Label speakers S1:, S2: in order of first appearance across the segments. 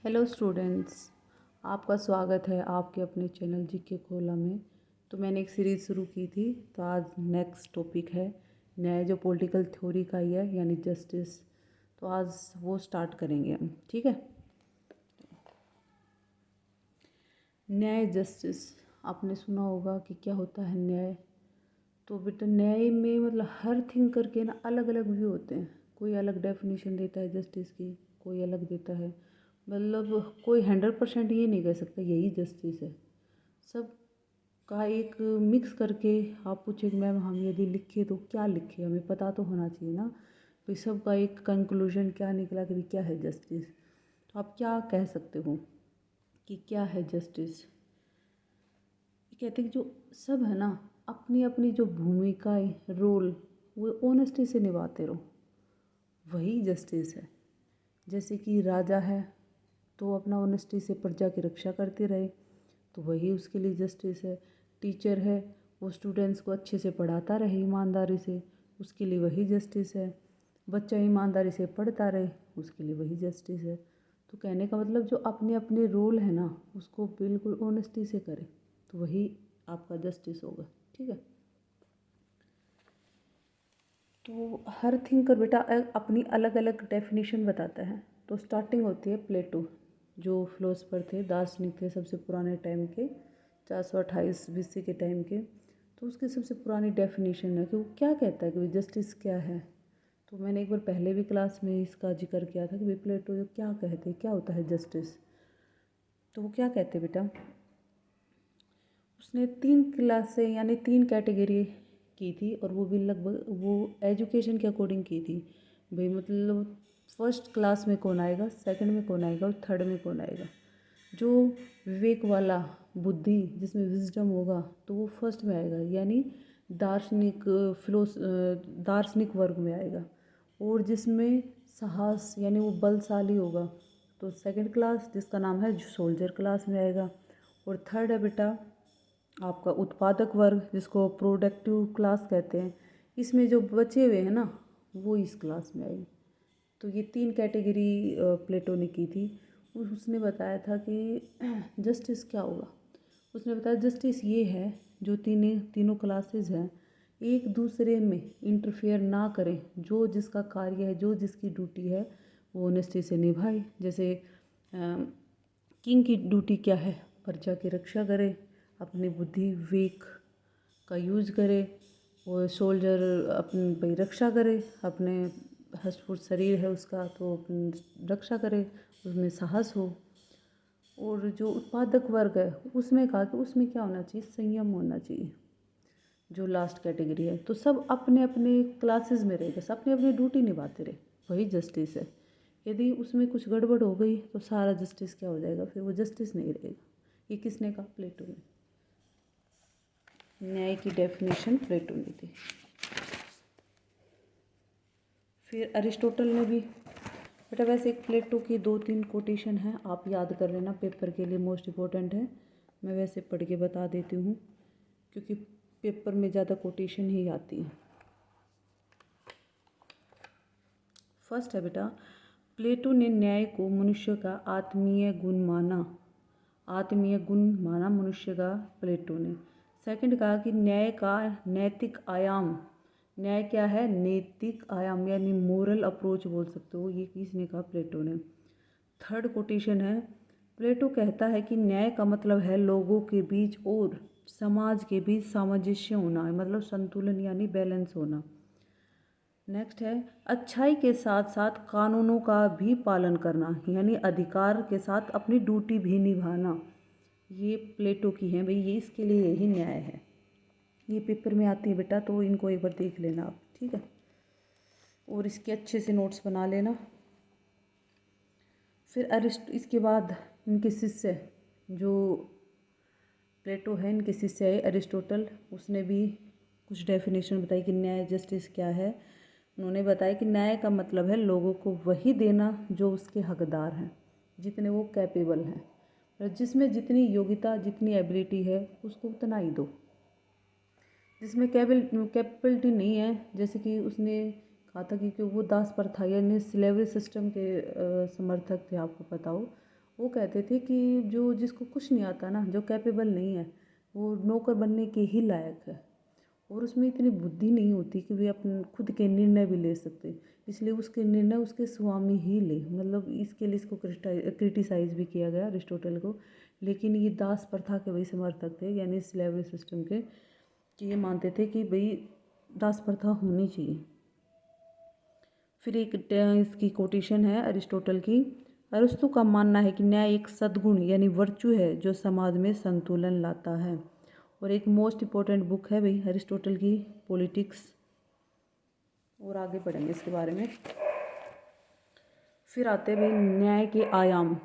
S1: Hello students, आपका स्वागत है आपके अपने चैनल जीके खोला में। तो मैंने एक सीरीज़ शुरू की थी, तो आज नेक्स्ट टॉपिक है न्याय, जो पॉलिटिकल थ्योरी का ही है, यानी जस्टिस। तो आज वो स्टार्ट करेंगे हम, ठीक है। न्याय, जस्टिस, आपने सुना होगा कि क्या होता है न्याय। तो बेटा न्याय में मतलब हर थिंग करके ना अलग अलग व्यू होते हैं। कोई अलग डेफिनेशन देता है जस्टिस की, कोई अलग देता है। मतलब कोई 100% ये नहीं कह सकता यही जस्टिस है। सब का एक मिक्स करके आप पूछे कि मैम हम यदि लिखे तो क्या लिखे, हमें पता तो होना चाहिए ना भाई सबका एक कंक्लूजन क्या निकला कि क्या है जस्टिस। तो आप क्या कह सकते हो कि क्या है जस्टिस। कहते हैं कि जो सब है ना, अपनी अपनी जो भूमिकाएं, रोल, वो ऑनेस्टी से निभाते रहो, वही जस्टिस है। जैसे कि राजा है तो अपना ऑनेस्टी से प्रजा की रक्षा करते रहे, तो वही उसके लिए जस्टिस है। टीचर है, वो स्टूडेंट्स को अच्छे से पढ़ाता रहे ईमानदारी से, उसके लिए वही जस्टिस है। बच्चा ईमानदारी से पढ़ता रहे, उसके लिए वही जस्टिस है। तो कहने का मतलब जो अपने अपने रोल है ना, उसको बिल्कुल ऑनेस्टी से करे, तो वही आपका जस्टिस होगा, ठीक है। तो हर थिंग का बेटा अपनी अलग अलग डेफिनेशन बताता है। तो स्टार्टिंग होती है प्लेटो, जो फिलोसफर थे, दार्शनिक थे सबसे पुराने टाइम के, 428 BC के टाइम के। तो उसकी सबसे पुरानी डेफिनेशन है कि वो क्या कहता है कि भाई जस्टिस क्या है। तो मैंने एक बार पहले भी क्लास में इसका जिक्र किया था कि भाई प्लेटो जो क्या कहते हैं, क्या होता है जस्टिस। तो वो क्या कहते हैं बेटा, उसने 3 क्लासें यानी 3 कैटेगरी की थी, और वो भी लगभग वो एजुकेशन के अकॉर्डिंग की थी। भाई मतलब फर्स्ट क्लास में कौन आएगा, सेकंड में कौन आएगा और थर्ड में कौन आएगा। जो विवेक वाला, बुद्धि जिसमें विजडम होगा, तो वो फर्स्ट में आएगा, यानी दार्शनिक दार्शनिक वर्ग में आएगा। और जिसमें साहस यानी वो बलशाली होगा, तो सेकंड क्लास जिसका नाम है सोल्जर क्लास में आएगा। और थर्ड है बेटा आपका उत्पादक वर्ग, जिसको प्रोडक्टिव क्लास कहते हैं। इसमें जो बचे हुए हैं ना, वो इस क्लास में आएगी। तो ये 3 कैटेगरी प्लेटो ने की थी। उसने बताया था कि जस्टिस क्या होगा। उसने बताया जस्टिस ये है, जो तीनों क्लासेस हैं एक दूसरे में इंटरफेयर ना करें, जो जिसका कार्य है, जो जिसकी ड्यूटी है, वो ऑनेस्टी से निभाए। जैसे किंग की ड्यूटी क्या है, प्रजा की रक्षा करे, अपनी बुद्धि विवेक का यूज करे। और सोल्जर अपनी भाई रक्षा करे, अपने हष्ट शरीर है उसका, तो अपनी रक्षा करे, उसमें साहस हो। और जो उत्पादक वर्ग है, उसमें कहा कि उसमें क्या होना चाहिए, संयम होना चाहिए, जो लास्ट कैटेगरी है। तो सब अपने अपने क्लासेस में रहे, बस अपनी अपनी ड्यूटी निभाते रहे, वही जस्टिस है। यदि उसमें कुछ गड़बड़ हो गई तो सारा जस्टिस क्या हो जाएगा, फिर वो जस्टिस नहीं रहेगा। ये किसने कहा, प्लेटो ने। न्याय की डेफिनेशन प्लेटो ने दी। फिर अरिस्टोटल ने भी। बेटा वैसे एक प्लेटो की 2-3 कोटेशन हैं, आप याद कर लेना, पेपर के लिए मोस्ट इम्पोर्टेंट है। मैं वैसे पढ़ के बता देती हूँ, क्योंकि पेपर में ज़्यादा कोटेशन ही आती है। फर्स्ट है बेटा, प्लेटो ने न्याय को मनुष्य का आत्मीय गुण माना। आत्मीय गुण माना मनुष्य का प्लेटो ने। सेकंड कहा कि न्याय का नैतिक आयाम। न्याय क्या है, नैतिक आयाम, यानी मोरल अप्रोच बोल सकते हो, ये किसने कहा, प्लेटो ने। थर्ड कोटेशन है, प्लेटो कहता है कि न्याय का मतलब है लोगों के बीच और समाज के बीच सामंजस्य होना, मतलब संतुलन यानी बैलेंस होना। नेक्स्ट है, अच्छाई के साथ साथ कानूनों का भी पालन करना, यानी अधिकार के साथ अपनी ड्यूटी भी निभाना। ये प्लेटो की है भाई, ये इसके लिए यही न्याय है। ये पेपर में आती है बेटा, तो इनको एक बार देख लेना आप, ठीक है। और इसके अच्छे से नोट्स बना लेना। फिर इसके बाद इनके शिष्य, जो प्लेटो है, इनके शिष्य है अरिस्टोटल। उसने भी कुछ डेफिनेशन बताई कि न्याय जस्टिस क्या है। उन्होंने बताया कि न्याय का मतलब है लोगों को वही देना जो उसके हकदार हैं, जितने वो कैपेबल हैं, और जिसमें जितनी योग्यता, जितनी एबिलिटी है, उसको उतना ही दो। जिसमें कैपेबिलिटी नहीं है, जैसे कि उसने कहा था कि वो दास प्रथा यानी स्लेवरी सिस्टम के समर्थक थे, आपको पता हो। वो कहते थे कि जो जिसको कुछ नहीं आता ना, जो कैपेबल नहीं है, वो नौकर बनने के ही लायक है, और उसमें इतनी बुद्धि नहीं होती कि वे अपने खुद के निर्णय भी ले सकते, इसलिए उसके निर्णय उसके स्वामी ही ले। मतलब इसके लिए इसको क्रिटिसाइज भी किया गया अरिस्टोटल को। लेकिन ये दास प्रथा के वही समर्थक थे, यानी स्लेवरी सिस्टम के, कि ये मानते थे कि भाई दास प्रथा होनी चाहिए। फिर एक इसकी कोटेशन है अरिस्टोटल की। अरस्तु का मानना है कि न्याय एक सद्गुण यानी वर्चू है जो समाज में संतुलन लाता है। और एक मोस्ट इम्पोर्टेंट बुक है भाई अरिस्टोटल की, पॉलिटिक्स। और आगे पढ़ेंगे इसके बारे में। फिर आते हैं भाई न्याय के आयाम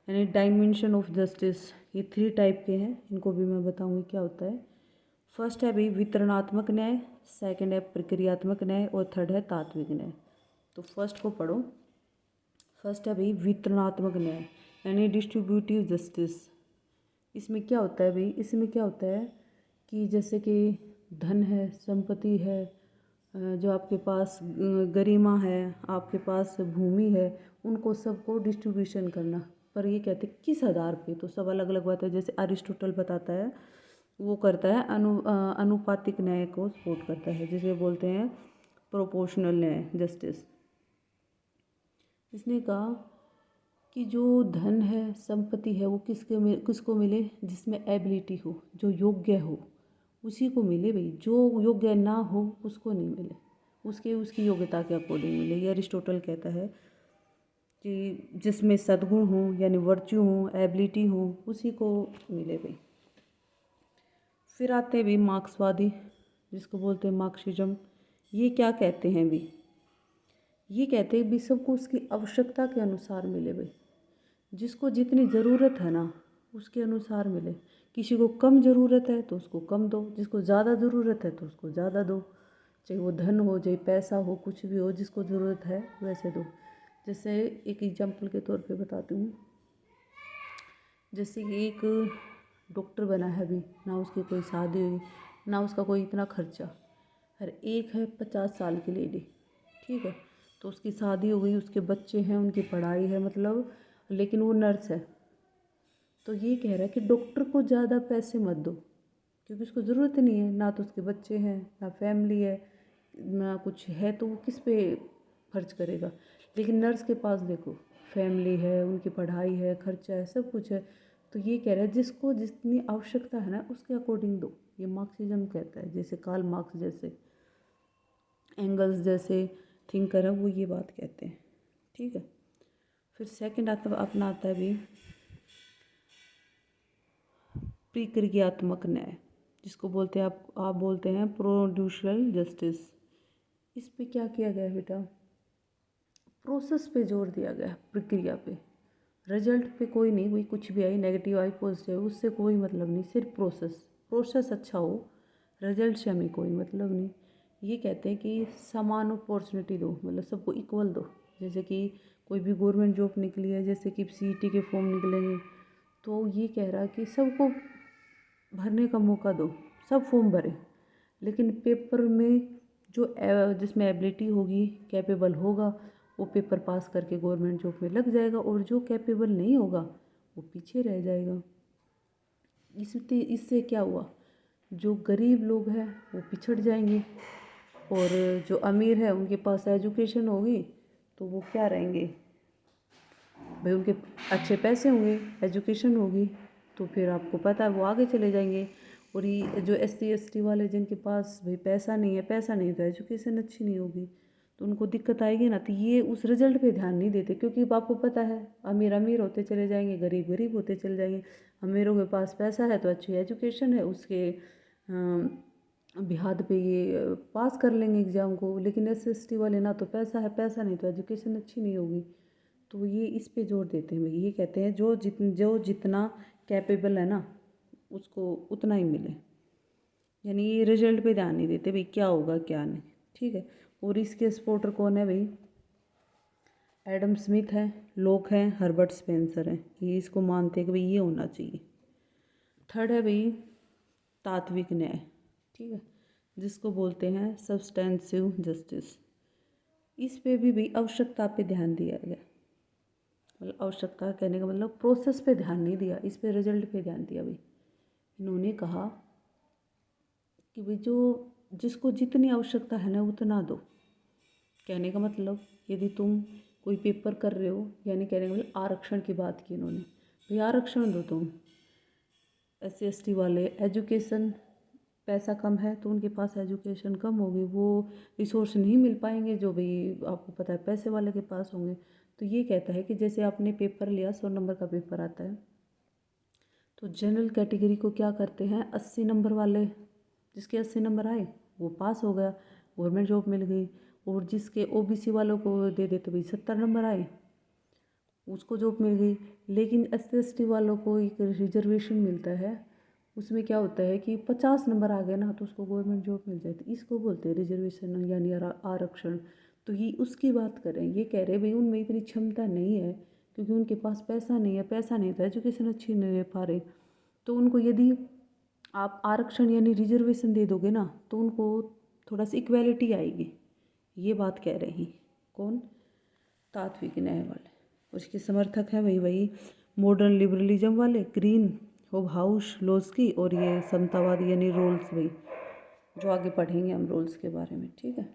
S1: यानी डायमेंशन ऑफ जस्टिस। ये 3 टाइप के हैं, इनको भी मैं बताऊंगी क्या होता है। फर्स्ट है भाई वितरणात्मक न्याय, सेकंड है प्रक्रियात्मक न्याय, और थर्ड है तात्विक न्याय। तो फर्स्ट को पढ़ो। फर्स्ट है भाई वितरणात्मक न्याय यानी डिस्ट्रीब्यूटिव जस्टिस। इसमें क्या होता है भाई, इसमें क्या होता है कि जैसे कि धन है, संपत्ति है, जो आपके पास गरिमा है, आपके पास भूमि है, उनको सबको डिस्ट्रीब्यूशन करना। पर ये कहते हैं किस आधार पे, तो सब अलग अलग बात है। जैसे अरिस्टोटल बताता है, वो करता है अनुपातिक न्याय को सपोर्ट करता है, जिसे बोलते हैं प्रोपोर्शनल न्याय जस्टिस। इसने कहा कि जो धन है, संपत्ति है, वो किसको मिले, जिसमें एबिलिटी हो, जो योग्य हो, उसी को मिले भाई। जो योग्य ना हो उसको नहीं मिले, उसकी योग्यता के अकॉर्डिंग मिले। ये अरिस्टोटल कहता है कि जिसमें सद्गुण हो यानी वर्च्यू हो, एबिलिटी हो, उसी को मिले भाई। फिर आते हैं भाई मार्क्सवादी, जिसको बोलते हैं मार्क्सिज्म। ये क्या कहते हैं भाई, ये कहते हैं भाई सबको उसकी आवश्यकता के अनुसार मिले भाई। जिसको जितनी ज़रूरत है ना उसके अनुसार मिले। किसी को कम ज़रूरत है तो उसको कम दो, जिसको ज़्यादा ज़रूरत है तो उसको ज़्यादा दो। चाहे वो धन हो, चाहे पैसा हो, कुछ भी हो, जिसको ज़रूरत है वैसे दो। जैसे एक एग्जांपल के तौर पे बताती हूँ। जैसे कि एक डॉक्टर बना है अभी, ना उसकी कोई शादी हुई, ना उसका कोई इतना खर्चा। हर एक है 50 साल की लेडी, ठीक है, तो उसकी शादी हो गई, उसके बच्चे हैं, उनकी पढ़ाई है, मतलब, लेकिन वो नर्स है। तो ये कह रहा है कि डॉक्टर को ज़्यादा पैसे मत दो, क्योंकि उसको ज़रूरत नहीं है, ना तो उसके बच्चे हैं, ना फैमिली है, ना कुछ है, तो वो किस पे खर्च करेगा। लेकिन नर्स के पास देखो फैमिली है, उनकी पढ़ाई है, खर्चा है, सब कुछ है। तो ये कह रहा है जिसको जितनी आवश्यकता है ना उसके अकॉर्डिंग दो। ये मार्क्सिज्म कहता है। जैसे कार्ल मार्क्स जैसे, एंगल्स जैसे थिंकर है, वो ये बात कहते हैं, ठीक है। फिर सेकंड अपना आता है भी प्रक्रियात्मक न्याय, जिसको बोलते हैं आप बोलते हैं प्रोड्यूशल जस्टिस। इस पे क्या किया गया है बेटा, प्रोसेस पे जोर दिया गया, प्रक्रिया पे। रिजल्ट पे कोई नहीं, कोई कुछ भी आई, नेगेटिव आई, पॉजिटिव, उससे कोई मतलब नहीं, सिर्फ प्रोसेस अच्छा हो, रिजल्ट से हमें कोई मतलब नहीं। ये कहते हैं कि समान अपॉर्चुनिटी दो, मतलब सबको इक्वल दो। जैसे कि कोई भी गवर्नमेंट जॉब निकली है, जैसे कि सीईटी के फॉर्म निकलेंगे, तो ये कह रहा है कि सबको भरने का मौका दो, सब फॉर्म भरें, लेकिन पेपर में जो जिसमें एबिलिटी होगी, कैपेबल होगा, वो पेपर पास करके गवर्नमेंट जॉब में लग जाएगा, और जो कैपेबल नहीं होगा वो पीछे रह जाएगा। इससे क्या हुआ, जो गरीब लोग हैं वो पिछड़ जाएंगे, और जो अमीर है उनके पास एजुकेशन होगी तो वो क्या रहेंगे भाई, उनके अच्छे पैसे होंगे, एजुकेशन होगी, तो फिर आपको पता है वो आगे चले जाएंगे। और ये जो SC ST वाले जिनके पास भाई पैसा नहीं तो एजुकेशन अच्छी नहीं होगी, तो उनको दिक्कत आएगी ना। तो ये उस रिजल्ट पे ध्यान नहीं देते, क्योंकि आपको पता है अमीर अमीर होते चले जाएंगे, गरीब गरीब होते चले जाएंगे। अमीरों के पास पैसा है तो अच्छी एजुकेशन है, उसके बिहाद पे ये पास कर लेंगे एग्ज़ाम को। लेकिन SC ST वाले ना तो पैसा है, पैसा नहीं तो एजुकेशन अच्छी नहीं होगी। तो ये इस पे जोर देते हैं भाई। ये कहते हैं जो जितना कैपेबल है ना उसको उतना ही मिले, यानी ये रिजल्ट पे ध्यान नहीं देते भाई क्या होगा क्या नहीं, ठीक है। और इसके सपोर्टर कौन है भाई, एडम स्मिथ है, लोक हैं, हर्बर्ट स्पेंसर हैं। ये इसको मानते हैं कि भाई ये होना चाहिए। थर्ड है भाई तात्विक न्याय, ठीक है, जिसको बोलते हैं सब्सटेंसिव जस्टिस। इस पे भी भाई आवश्यकता पे ध्यान दिया गया। मतलब आवश्यकता कहने का मतलब प्रोसेस पे ध्यान नहीं दिया, इस पे रिजल्ट पे ध्यान दिया भाई। इन्होंने कहा कि भाई जो जिसको जितनी आवश्यकता है ना उतना दो। कहने का मतलब यदि तुम कोई पेपर कर रहे हो, यानी कहने का मतलब आरक्षण की बात की इन्होंने, भाई आरक्षण दो तुम। SC ST वाले एजुकेशन पैसा कम है तो उनके पास एजुकेशन कम होगी, वो रिसोर्स नहीं मिल पाएंगे जो भाई आपको पता है पैसे वाले के पास होंगे। तो ये कहता है कि जैसे आपने पेपर लिया, 100 नंबर का पेपर आता है, तो जनरल कैटेगरी को क्या करते हैं, 80 नंबर वाले, जिसके 80 नंबर आए वो पास हो गया, गवर्नमेंट जॉब मिल गई। और जिसके OBC वालों को दे देते भाई 70 नंबर आए, उसको जॉब मिल गई। लेकिन SC ST वालों को एक रिजर्वेशन मिलता है, उसमें क्या होता है कि 50 नंबर आ गए ना तो उसको गवर्नमेंट जॉब मिल जाती। इसको बोलते हैं रिजर्वेशन यानी आरक्षण। तो ये उसकी बात करें, ये कह रहे भाई उनमें इतनी क्षमता नहीं है क्योंकि उनके पास पैसा नहीं है, पैसा नहीं तो एजुकेशन अच्छी नहीं ले पा रहे। तो उनको यदि आप आरक्षण यानी रिजर्वेशन दे दोगे ना तो उनको थोड़ा सा इक्वालिटी आएगी। ये बात कह रहे हैं कौन, तात्विक न्याय वाले। उसके समर्थक हैं वही मॉडर्न लिबरलिज्म वाले, ग्रीन होबहाउस लोस्की, और ये समतावादी यानी रोल्स, भाई जो आगे पढ़ेंगे हम रोल्स के बारे में, ठीक है।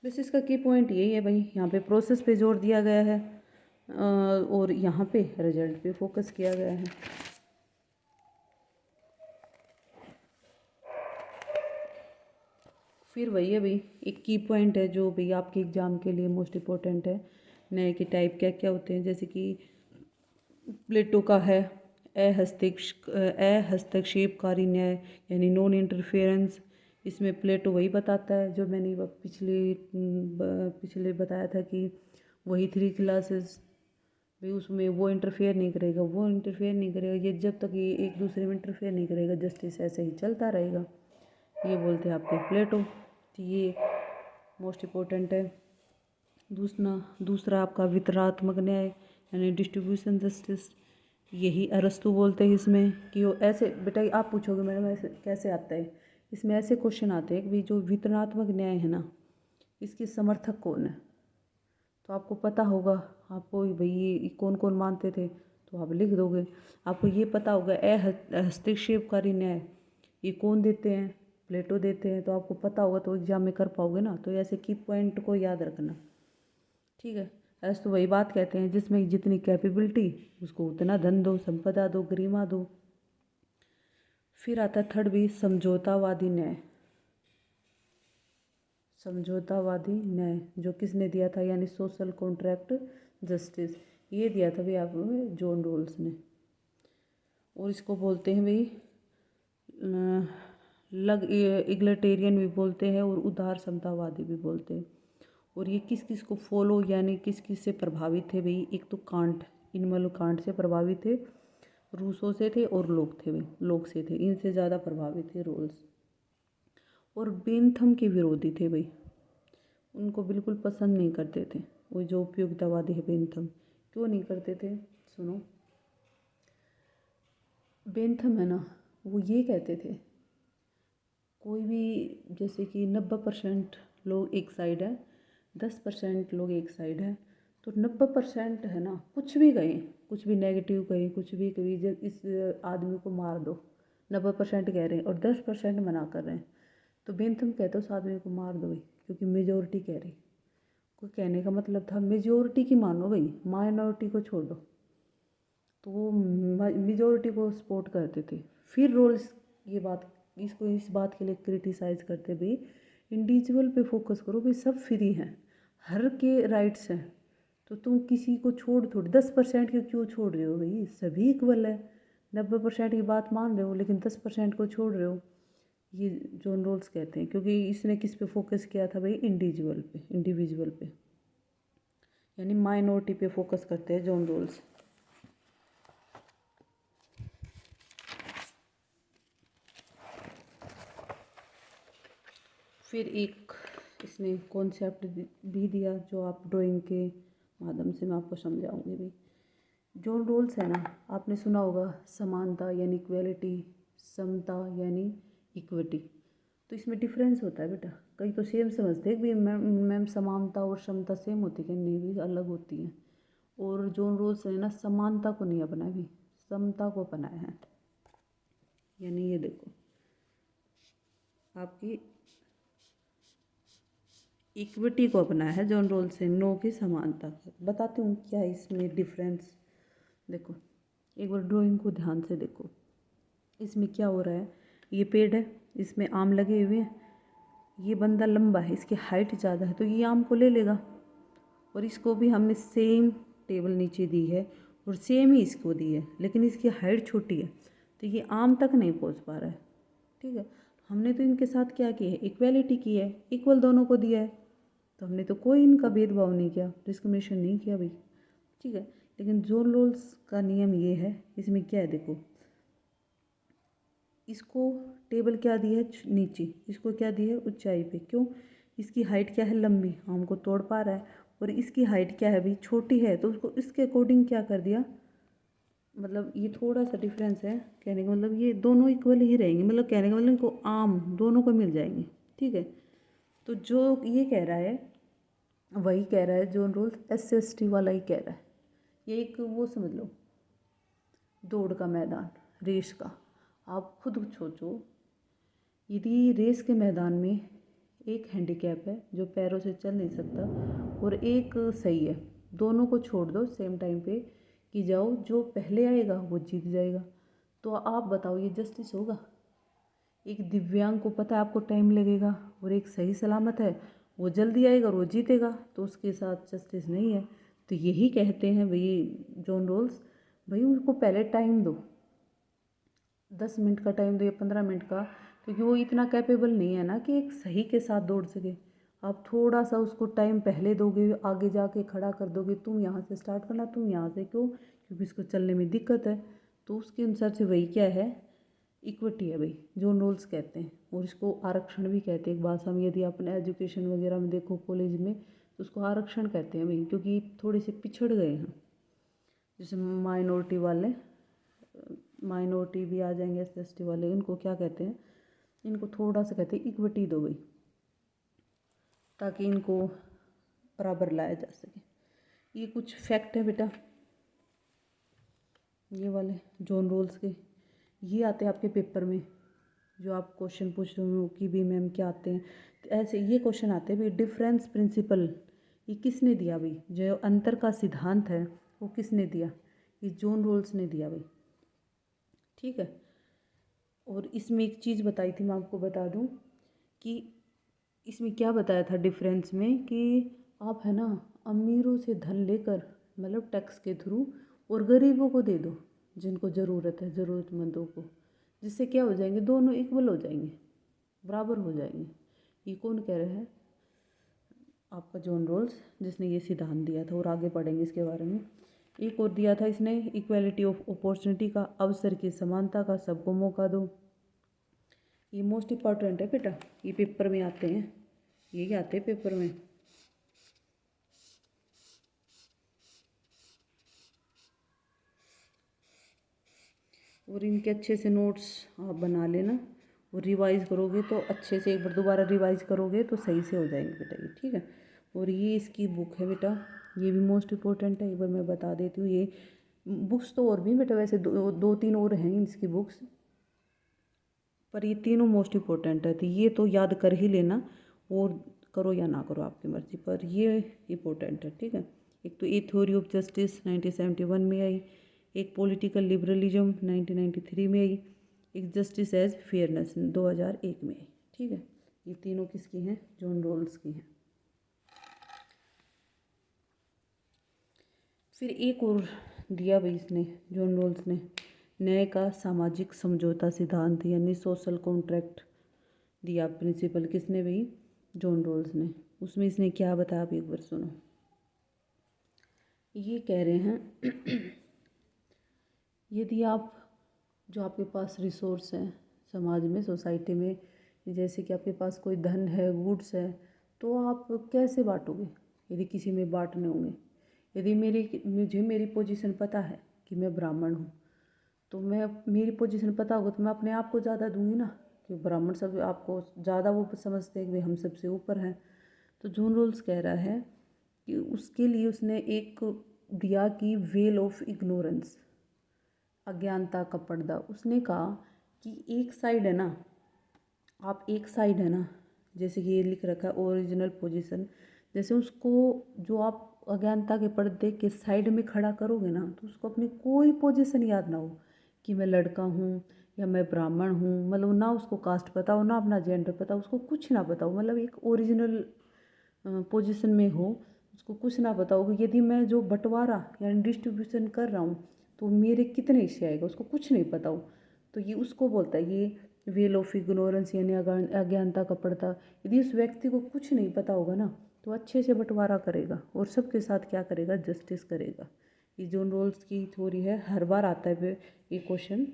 S1: बस इसका की पॉइंट यही है भाई, यहाँ पे प्रोसेस पे जोर दिया गया है और यहाँ पे रिजल्ट पे फोकस किया गया है। फिर वही है भाई, एक की पॉइंट है जो भाई आपके एग्ज़ाम के लिए मोस्ट इम्पोर्टेंट है। न्याय के टाइप क्या क्या होते हैं, जैसे कि प्लेटो का है हस्तक्षेपकारी न्याय यानी नॉन इंटरफेरेंस। इसमें प्लेटो वही बताता है जो मैंने पिछले बताया था कि वही 3 क्लासेस, भाई उसमें वो इंटरफेयर नहीं करेगा, वो इंटरफेयर नहीं करेगा, ये जब तक ये एक दूसरे में इंटरफेयर नहीं करेगा जस्टिस ऐसे ही चलता रहेगा। ये बोलते हैं आपके प्लेटो। तो ये मोस्ट इम्पोर्टेंट है। दूसरा आपका वितरणात्मक न्याय यानी डिस्ट्रीब्यूशन जस्टिस, यही अरस्तु बोलते हैं इसमें कि वो ऐसे, बेटा आप पूछोगे मैडम ऐसे कैसे आता है, इसमें ऐसे क्वेश्चन आते हैं कि भाई जो वितरणात्मक न्याय है ना इसके समर्थक कौन है। तो आपको पता होगा, आपको भाई ये कौन कौन मानते थे तो आप लिख दोगे। आपको ये पता होगा हस्तक्षेपकारी न्याय ये कौन देते हैं, प्लेटो देते हैं, तो आपको पता होगा तो एग्जाम में कर पाओगे ना। तो ऐसे की पॉइंट को याद रखना, ठीक है। ऐसे तो वही बात कहते हैं जिसमें जितनी कैपेबिलिटी उसको उतना धन दो, संपदा दो, गरिमा दो। फिर आता है थर्ड भी, समझौतावादी न्याय। समझौतावादी न्याय जो किसने दिया था, यानी सोशल कॉन्ट्रैक्ट जस्टिस, ये दिया था भाई आप जॉन रोल्स ने। और इसको बोलते हैं भाई इगलिटेरियन भी बोलते हैं और उदार समतावादी भी बोलते हैं। और ये किस किस को फॉलो यानी किस किस से प्रभावित थे भाई, एक तो कांट, इनमेलो कांट से प्रभावित थे, रूसो से थे और लोग थे भाई, लोग से थे, इनसे ज़्यादा प्रभावित थे रोल्स। और बेंथम के विरोधी थे भाई, उनको बिल्कुल पसंद नहीं करते थे वो जो उपयोगितावादी है बेंथम। क्यों नहीं करते थे, सुनो। बेंथम है ना, वो ये कहते थे कोई भी, जैसे कि 90% लोग एक साइड है, 10% लोग एक साइड है, तो 90% है ना कुछ भी कहें, कुछ भी नेगेटिव कहें, कुछ भी कभी जब इस आदमी को मार दो, 90% कह रहे हैं और 10% मना कर रहे हैं, तो बेंथम कहते हो उस आदमी को मार दो भाई, क्योंकि मेजोरिटी कह रही। कोई कहने का मतलब था मेजोरिटी की मानो भाई, माइनॉरिटी को छोड़ दो। तो वो मेजोरिटी को सपोर्ट करते थे। फिर रोल्स ये बात, इसको इस बात के लिए क्रिटिसाइज़ करते भाई इंडिविजुअल पे फोकस करो भाई, सब फ्री हैं, हर के राइट्स हैं, तो तुम किसी को छोड़ थोड़ी 10% के क्यों छोड़ रहे हो भाई, सभी इक्वल है। 90% की बात मान रहे हो लेकिन 10% को छोड़ रहे हो। ये जॉन रोल्स कहते हैं, क्योंकि इसने किस पे फोकस किया था भाई, इंडिविजुअल पे यानी माइनॉरिटी पे फोकस करते हैं जॉन रोल्स। फिर एक इसने कॉन्सेप्ट भी दिया जो आप ड्राइंग के माध्यम से मैं आपको समझाऊंगी भी। जॉन रोल्स है ना, आपने सुना होगा समानता यानी इक्वलिटी, समता यानी इक्विटी। तो इसमें डिफरेंस होता है बेटा, कई तो सेम समझते हैं कि मैम मैम समानता और क्षमता सेम होती है, नहीं भी अलग होती है। और जॉन रोल्स ने ना समानता को नहीं अपनाया भी, समता को अपनाया है। यानी ये देखो आपकी इक्विटी को अपनाया है जॉन रोल्स ने, नो की समानता। बताती हूँ क्या है इसमें डिफरेंस। देखो एक बार ड्राइंग को ध्यान से देखो, इसमें क्या हो रहा है, ये पेड़ है, इसमें आम लगे हुए हैं, ये बंदा लंबा है, इसकी हाइट ज़्यादा है, तो ये आम को ले लेगा। और इसको भी हमने सेम टेबल नीचे दी है और सेम ही इसको दी है, लेकिन इसकी हाइट छोटी है तो ये आम तक नहीं पहुंच पा रहा है। ठीक है, हमने तो इनके साथ क्या किया है, इक्वेलिटी की है, इक्वल दोनों को दिया है, तो हमने तो कोई इनका भेदभाव नहीं किया, डिस्क्रिमिनेशन नहीं किया भाई। ठीक है, लेकिन जॉन रोल्स का नियम ये है, इसमें क्या है देखो, इसको टेबल क्या दी है नीचे, इसको क्या दी है ऊंचाई पे। क्यों, इसकी हाइट क्या है लंबी, आम को तोड़ पा रहा है, और इसकी हाइट क्या है भाई छोटी है, तो उसको इसके अकॉर्डिंग क्या कर दिया, मतलब ये थोड़ा सा डिफरेंस है। कहने का मतलब ये दोनों इक्वल ही रहेंगे, मतलब कहने का मतलब इनको आम दोनों को मिल जाएंगे। ठीक है, तो जो ये कह रहा है वही कह रहा है जॉन रोल्स, SC/ST वाला ही कह रहा है। ये एक वो समझ लो दौड़ का मैदान, रेस का। आप खुद सोचो, यदि रेस के मैदान में एक हैंडीकैप है जो पैरों से चल नहीं सकता और एक सही है, दोनों को छोड़ दो सेम टाइम पे कि जाओ, जो पहले आएगा वो जीत जाएगा। तो आप बताओ ये जस्टिस होगा? एक दिव्यांग को पता है आपको टाइम लगेगा, और एक सही सलामत है वो जल्दी आएगा और वो जीतेगा, तो उसके साथ जस्टिस नहीं है। तो यही कहते हैं भाई जॉन रोल्स, भाई उसको पहले टाइम दो, 10 मिनट का टाइम दो या 15 मिनट का, क्योंकि वो इतना कैपेबल नहीं है ना कि एक सही के साथ दौड़ सके। आप थोड़ा सा उसको टाइम पहले दोगे, आगे जाके खड़ा कर दोगे, तुम यहाँ से स्टार्ट करना, तुम यहाँ से, क्यों, क्योंकि इसको चलने में दिक्कत है। तो उसके अनुसार से वही क्या है, इक्विटी है भाई, जॉन रोल्स कहते हैं। और इसको आरक्षण भी कहते हैं एक भाषा में, यदि अपने एजुकेशन वगैरह में देखो कॉलेज में, तो उसको आरक्षण कहते हैं भाई, क्योंकि थोड़े से पिछड़ गए हैं। जैसे माइनॉरिटी वाले, माइनॉरिटी भी आ जाएंगे, SC/ST वाले, इनको क्या कहते हैं, इनको थोड़ा सा कहते हैं इक्विटी दो भाई, ताकि इनको बराबर लाया जा सके। ये कुछ फैक्ट है बेटा, ये वाले जॉन रोल्स के, ये आते हैं आपके पेपर में, जो आप क्वेश्चन पूछ रहे हो कि भी मैम क्या आते हैं, तो ऐसे ये क्वेश्चन आते हैं भाई, डिफरेंस प्रिंसिपल ये किसने दिया भाई, जो अंतर का सिद्धांत है वो किसने दिया, ये जॉन रोल्स ने दिया भाई। ठीक है, और इसमें एक चीज़ बताई थी, मैं आपको बता दूं कि इसमें क्या बताया था डिफरेंस में, कि आप है ना अमीरों से धन लेकर, मतलब टैक्स के थ्रू, और गरीबों को दे दो जिनको ज़रूरत है, ज़रूरतमंदों को, जिससे क्या हो जाएंगे, दोनों इक्वल हो जाएंगे, बराबर हो जाएंगे। ये कौन कह रहा है, आपका जॉन रोल्स, जिसने ये सिद्धांत दिया था, और आगे पढ़ेंगे इसके बारे में। एक और दिया था इसने, इक्वालिटी ऑफ अपॉर्चुनिटी का, अवसर की समानता का, सबको मौका दो। ये मोस्ट इम्पॉर्टेंट है बेटा, ये पेपर में आते हैं, ये आते हैं पेपर में। और इनके अच्छे से नोट्स आप बना लेना, और रिवाइज़ करोगे तो अच्छे से, एक बार दोबारा रिवाइज़ करोगे तो सही से हो जाएंगे बेटा ये। ठीक है, और ये इसकी बुक है बेटा, ये भी मोस्ट इम्पोर्टेंट है, एक बार मैं बता देती हूँ। ये बुक्स तो और भी बेटा, वैसे दो तीन और हैं इसकी बुक्स, पर ये तीनों मोस्ट इम्पोर्टेंट है, तो ये तो याद कर ही लेना, और करो या ना करो आपकी मर्ज़ी, पर ये इम्पोर्टेंट है। ठीक है, एक तो ए थ्योरी ऑफ जस्टिस 1971 में आई, एक पॉलिटिकल लिबरलिज्म 1993 में आई, एक जस्टिस एज फेयरनेस 2001 में आई। ठीक है, ये तीनों किसकी हैं, जॉन रोल्स की हैं। फिर एक और दिया भाई इसने, जॉन रोल्स ने, न्याय का सामाजिक समझौता सिद्धांत, यानी सोशल कॉन्ट्रैक्ट दिया प्रिंसिपल, किसने भाई, जॉन रोल्स ने। उसमें इसने क्या बताया, आप एक बार सुनो। ये कह रहे हैं यदि आप, जो आपके पास रिसोर्स हैं समाज में, सोसाइटी में, जैसे कि आपके पास कोई धन है, गुड्स है, तो आप कैसे बांटोगे, यदि किसी में बांटने होंगे। यदि मुझे मेरी पोजीशन पता है कि मैं ब्राह्मण हूँ, तो मैं, मेरी पोजीशन पता होगा तो मैं अपने आप को ज़्यादा दूंगी ना, क्योंकि ब्राह्मण सब आपको ज़्यादा वो समझते हैं कि भाई हम सबसे ऊपर हैं। तो जॉन रोल्स कह रहा है कि उसके लिए उसने एक दिया कि वेल ऑफ इग्नोरेंस, अज्ञानता का पर्दा। उसने कहा कि एक साइड है ना, आप एक साइड है ना, जैसे कि ये लिख रखा है ओरिजिनल पोजीशन, जैसे उसको जो आप अज्ञानता के पर्दे के साइड में खड़ा करोगे ना, तो उसको अपनी कोई पोजीशन याद ना हो कि मैं लड़का हूँ या मैं ब्राह्मण हूँ, मतलब ना उसको कास्ट पता हो, ना अपना जेंडर पता हो, उसको कुछ ना पता हो, मतलब एक ओरिजिनल पोजीशन में हो, उसको कुछ ना पता हो कि यदि मैं जो बंटवारा यानी डिस्ट्रीब्यूशन कर रहा हूँ तो मेरे कितने हिस्से आएगा, उसको कुछ नहीं पता हो। तो ये उसको बोलता है ये वेल ऑफ इग्नोरेंस यानी अज्ञानता का पर्दा। यदि उस व्यक्ति को कुछ नहीं पता होगा ना, तो अच्छे से बंटवारा करेगा और सबके साथ क्या करेगा, जस्टिस करेगा। ये जॉन रोल्स की थ्योरी है। हर बार आता है ये क्वेश्चन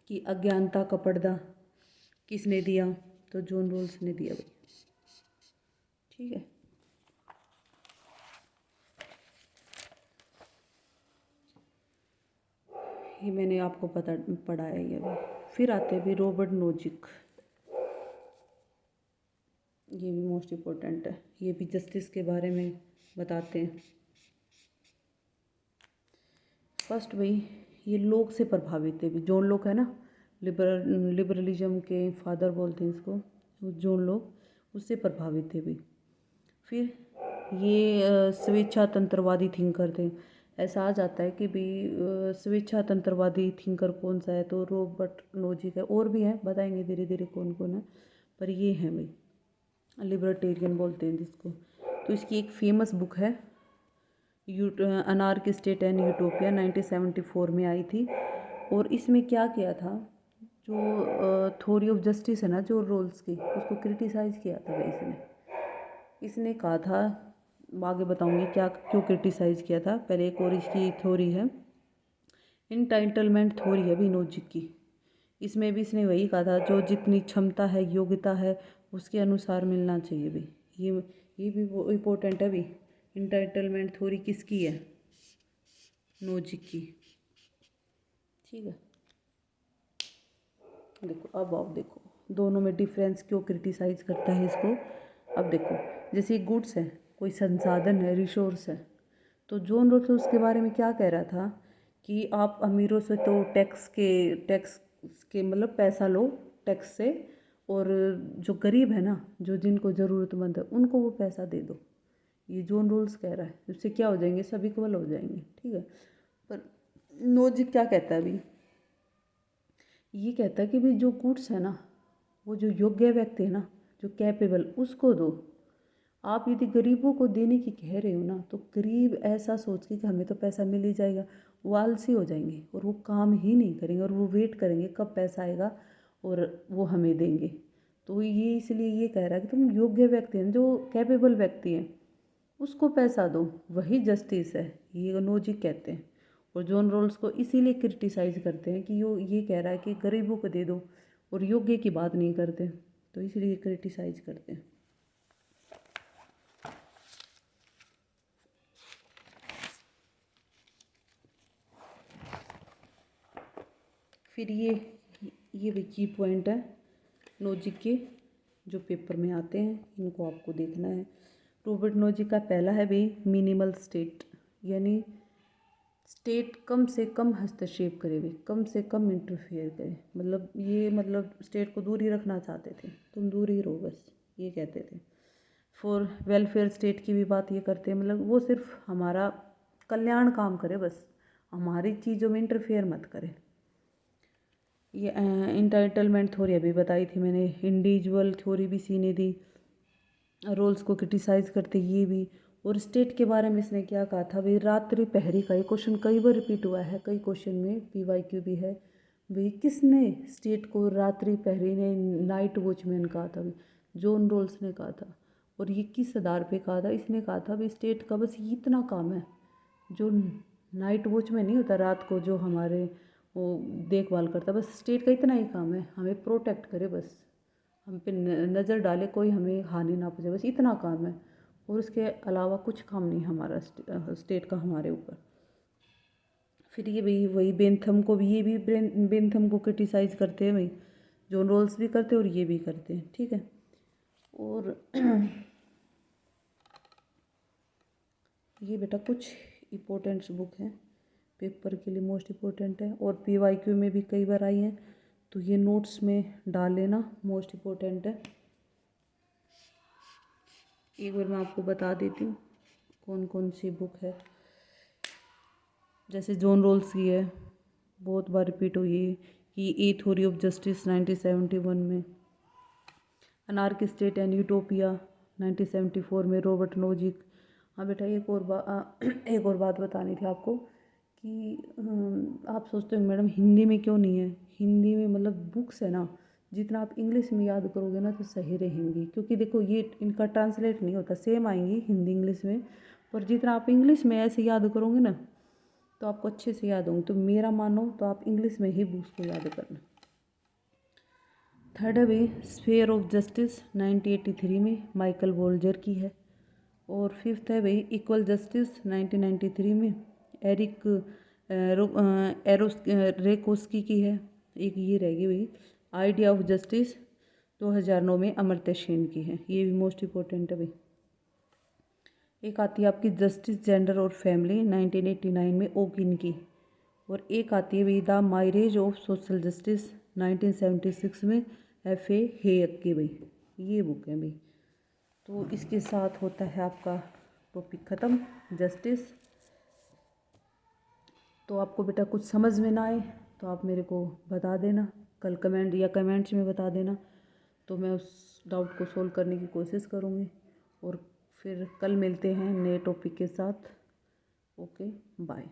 S1: कि अज्ञानता का पर्दा किसने दिया, तो जॉन रोल्स ने दिया भाई। ठीक है, ये मैंने आपको पढ़ा है ये भी। फिर आते हैं भी रॉबर्ट नोजिक, ये भी मोस्ट इम्पोर्टेंट है, ये भी जस्टिस के बारे में बताते हैं। फर्स्ट भाई ये लोग से प्रभावित है भी, जॉन लोक है ना, लिबरलिज्म के फादर बोलते हैं इसको, जॉन लोक उससे प्रभावित थे भी। फिर ये स्वेच्छा तंत्रवादी थिंकर थे। ऐसा आ जाता है कि भी स्वेच्छा तंत्रवादी थिंकर कौन सा है, तो रॉबर्ट नोजिक है, और भी हैं, बताएंगे धीरे धीरे कौन कौन है, पर ये हैं भाई, लिबर्टेरियन बोलते हैं जिसको। तो इसकी एक फेमस बुक है अनार्की स्टेट एंड यूटोपिया, 1974 में आई थी। और इसमें क्या किया था, जो थ्योरी ऑफ जस्टिस है ना जो रोल्स की, उसको क्रिटिसाइज़ किया था भाई इसने। इसने कहा था, आगे बताऊंगी क्या क्यों क्रिटिसाइज़ किया था, पहले एक और इसकी थ्योरी है इंटाइटलमेंट थ्योरी है भी नोजिक की। इसमें भी इसने वही कहा था, जो जितनी क्षमता है योग्यता है उसके अनुसार मिलना चाहिए भी। ये भी वो इम्पोर्टेंट है भी। इंटाइटलमेंट थ्योरी किसकी है, नोजिक की। ठीक है, देखो अब आप देखो दोनों में डिफरेंस, क्यों क्रिटिसाइज करता है इसको। अब देखो जैसे गुड्स है, कोई संसाधन है, रिसोर्स है, तो जॉन रोल्स उसके बारे में क्या कह रहा था कि आप अमीरों से तो टैक्स के मतलब पैसा लो टैक्स से, और जो गरीब है ना, जो जिनको ज़रूरतमंद है उनको वो पैसा दे दो। ये जॉन रोल्स कह रहा है, इससे क्या हो जाएंगे, सब इक्वल हो जाएंगे। ठीक है, पर नोजिक क्या कहता है अभी, ये कहता है कि भाई जो गुड्स है ना, वो जो योग्य व्यक्ति है ना, जो कैपेबल, उसको दो। आप यदि गरीबों को देने की कह रहे हो ना, तो गरीब ऐसा सोच के कि हमें तो पैसा मिल ही जाएगा, वो आलसी हो जाएंगे और वो काम ही नहीं करेंगे और वो वेट करेंगे कब पैसा आएगा और वो हमें देंगे। तो ये इसलिए ये कह रहा है कि तुम योग्य व्यक्ति हैं, जो कैपेबल व्यक्ति हैं, उसको पैसा दो, वही जस्टिस है, ये नोजिक कहते हैं। और जॉन रोल्स को इसीलिए क्रिटिसाइज़ करते हैं कि ये कह रहा है कि गरीबों को दे दो और योग्य की बात नहीं करते, तो इसलिए क्रिटिसाइज़ करते हैं। फिर ये भी की पॉइंट है नोजिक के, जो पेपर में आते हैं, इनको आपको देखना है। रॉबर्ट नोजिक का पहला है भाई मिनिमल स्टेट, यानी स्टेट कम से कम हस्तक्षेप करे भाई, कम से कम इंटरफेयर करे, मतलब स्टेट को दूर ही रखना चाहते थे, तुम दूर ही रहो बस, ये कहते थे। फॉर वेलफेयर स्टेट की भी बात ये करते हैं, मतलब वो सिर्फ हमारा कल्याण काम करे बस, हमारी चीज़ों में इंटरफेयर मत करे। ये इंटाइटलमेंट थ्योरी अभी बताई थी मैंने, इंडिविजुअल थ्योरी भी सी ने दी, रोल्स को क्रिटिसाइज़ करते ये भी। और स्टेट के बारे में इसने क्या कहा था भाई, रात्रि पहरी का, ये क्वेश्चन कई बार रिपीट हुआ है, कई क्वेश्चन में PYQ भी है भाई, किसने स्टेट को रात्रि पहरी ने नाइट वॉचमैन कहा था भाई, जॉन रोल्स ने कहा था। और ये किस आधार पे कहा था, इसने कहा था भाई स्टेट का बस इतना काम है, जो नाइट वॉचमैन नहीं होता रात को जो हमारे वो देखभाल करता, बस स्टेट का इतना ही काम है, हमें प्रोटेक्ट करे बस, हम पे नज़र डाले, कोई हमें हानि ना पहुंचे, बस इतना काम है, और उसके अलावा कुछ काम नहीं हमारा स्टेट का हमारे ऊपर। फिर ये वही बेंथम को भी, ये भी बेंथम को क्रिटिसाइज़ करते हैं भाई, जॉन रोल्स भी करते हैं और ये भी करते हैं, ठीक है। और ये बेटा कुछ इम्पोर्टेंट बुक हैं, पेपर के लिए मोस्ट इम्पोर्टेंट है, और PYQ में भी कई बार आई हैं, तो ये नोट्स में डाल लेना, मोस्ट इम्पोर्टेंट है। एक बार मैं आपको बता देती हूँ कौन कौन सी बुक है। जैसे जॉन रोल्स की है, बहुत बार रिपीट हुई है कि ए थ्योरी ऑफ जस्टिस 1971 में, अनार्की स्टेट एंड यूटोपिया 1974 में रॉबर्ट नोजिक। हाँ बेटा एक और बात बतानी थी आपको कि आप सोचते हो मैडम हिंदी में क्यों नहीं है। हिंदी में मतलब बुक्स है ना, जितना आप इंग्लिश में याद करोगे ना तो सही रहेंगी, क्योंकि देखो ये इनका ट्रांसलेट नहीं होता, सेम आएंगी हिंदी इंग्लिश में, पर जितना आप इंग्लिश में ऐसे याद करोगे ना तो आपको अच्छे से याद होंगे। तो मेरा मानो तो आप इंग्लिश में ही बुक्स को याद करना। थर्ड है भाई स्फीयर ऑफ जस्टिस 1983 में माइकल वोल्जर की है। और फिफ्थ है भाई इक्वल जस्टिस 1993 में एरिक रेकोस्की की है। एक ये रहेगी भाई आइडिया ऑफ जस्टिस 2009 में अमर्त्य सेन की है, ये भी मोस्ट इम्पोर्टेंट है भाई। एक आती है आपकी जस्टिस जेंडर और फैमिली 1989 में ओकिन की। और एक आती है भाई द मायरेज ऑफ सोशल जस्टिस 1976 में FA हेयक की भाई, ये बुक है भाई। तो इसके साथ होता है आपका टॉपिक ख़त्म जस्टिस। तो आपको बेटा कुछ समझ में ना आए तो आप मेरे को बता देना, कल कमेंट्स में बता देना, तो मैं उस डाउट को सोल्व करने की कोशिश करूँगी। और फिर कल मिलते हैं नए टॉपिक के साथ। Okay bye.